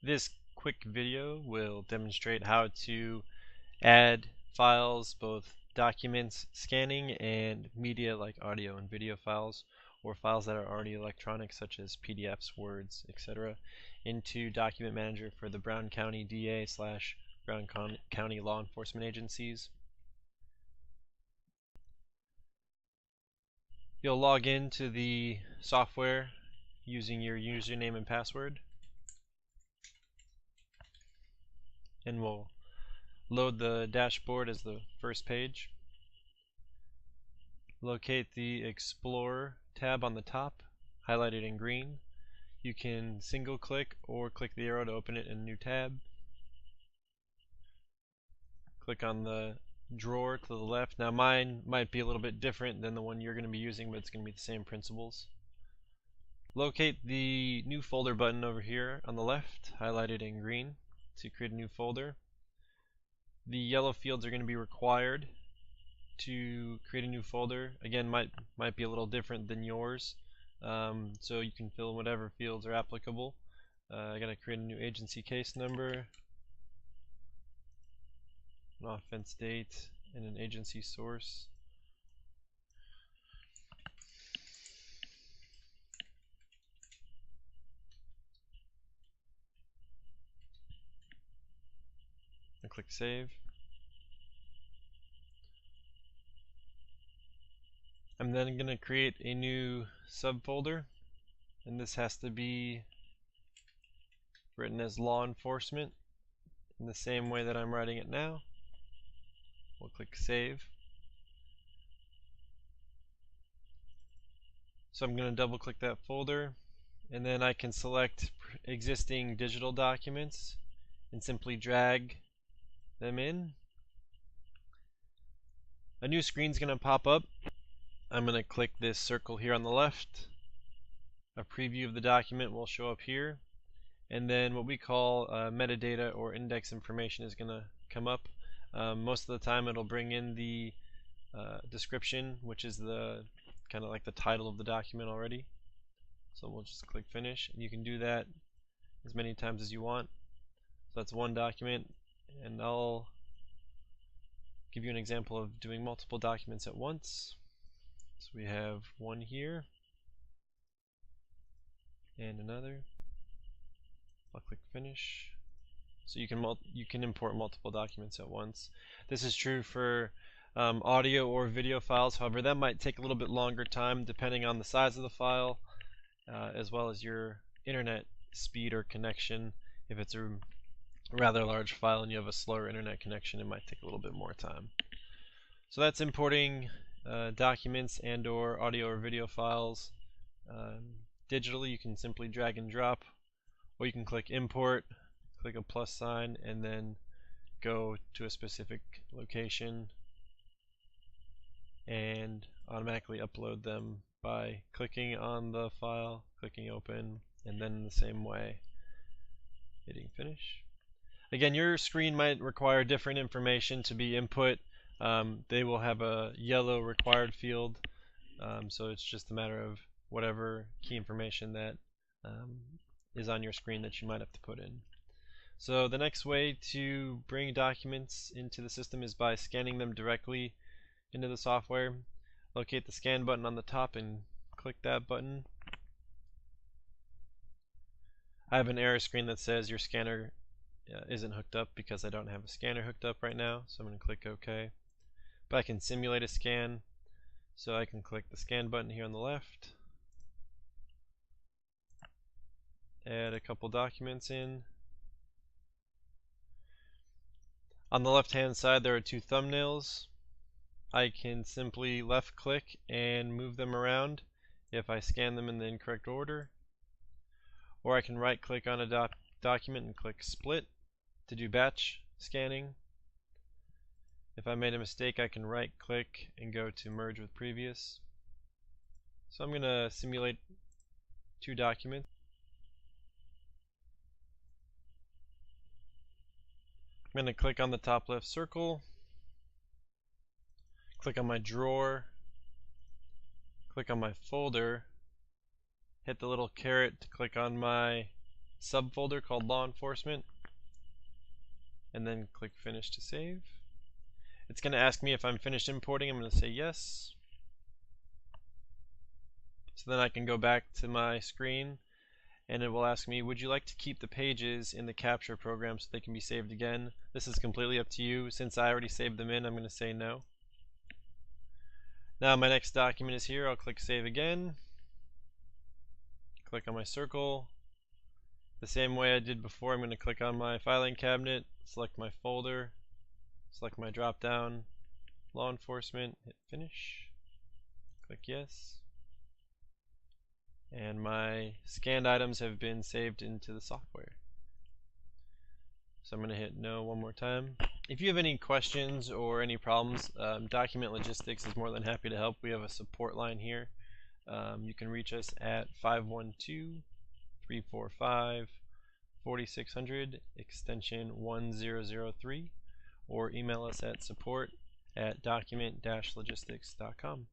This quick video will demonstrate how to add files, both documents scanning and media like audio and video files, or files that are already electronic such as PDFs, Words, etc., into Document Manager for the Brown County DA/Brown County law enforcement agencies. You'll log into the software using your username and password, and we'll load the dashboard as the first page. Locate the Explorer tab on the top, highlighted in green. You can single click or click the arrow to open it in a new tab. Click on the drawer to the left. Now mine might be a little bit different than the one you're going to be using, but it's going to be the same principles. Locate the new folder button over here on the left, highlighted in green, to create a new folder. The yellow fields are going to be required to create a new folder. Again, might be a little different than yours, so you can fill in whatever fields are applicable. I gotta create a new agency case number, an offense date, and an agency source. I click save. I'm then going to create a new subfolder, and this has to be written as law enforcement in the same way that I'm writing it now. We'll click save. So I'm going to double click that folder, and then I can select existing digital documents and simply drag them in. A new screen is going to pop up. I'm going to click this circle here on the left. A preview of the document will show up here, and then what we call metadata or index information is going to come up. Most of the time it'll bring in the description, which is the kind of like the title of the document already. So we'll just click finish, and you can do that as many times as you want. So that's one document, and I'll give you an example of doing multiple documents at once. So we have one here and another. I'll click finish. So you can import multiple documents at once. This is true for audio or video files. However, that might take a little bit longer time depending on the size of the file, as well as your internet speed or connection. If it's a rather large file and you have a slower internet connection, it might take a little bit more time. So that's importing documents and or audio or video files digitally. You can simply drag and drop, or you can click import, click a plus sign, and then go to a specific location and automatically upload them by clicking on the file, clicking open, and then in the same way hitting finish. Again, your screen might require different information to be input. They will have a yellow required field, so it's just a matter of whatever key information that is on your screen that you might have to put in. So the next way to bring documents into the system is by scanning them directly into the software. Locate the scan button on the top and click that button. I have an error screen that says your scanner isn't hooked up because I don't have a scanner hooked up right now, so I'm going to click OK. But I can simulate a scan, so I can click the scan button here on the left, add a couple documents in. On the left hand side there are two thumbnails. I can simply left click and move them around if I scan them in the incorrect order, or I can right click on a document and click split to do batch scanning. If I made a mistake, I can right click and go to merge with previous. So I'm going to simulate two documents. I'm going to click on the top left circle, click on my drawer, click on my folder, hit the little caret to click on my subfolder called law enforcement, and then click finish to save. It's going to ask me if I'm finished importing. I'm going to say yes. So then I can go back to my screen, and it will ask me, would you like to keep the pages in the capture program so they can be saved again? This is completely up to you. Since I already saved them in, I'm going to say no. Now my next document is here. I'll click save again. Click on my circle. The same way I did before, I'm going to click on my filing cabinet, select my folder, select my drop down, law enforcement, hit finish, click yes, and my scanned items have been saved into the software. So I'm going to hit no one more time. If you have any questions or any problems, Document Logistics is more than happy to help. We have a support line here. You can reach us at 512-345-4600 extension 1003, or email us at support@document-logistics.com.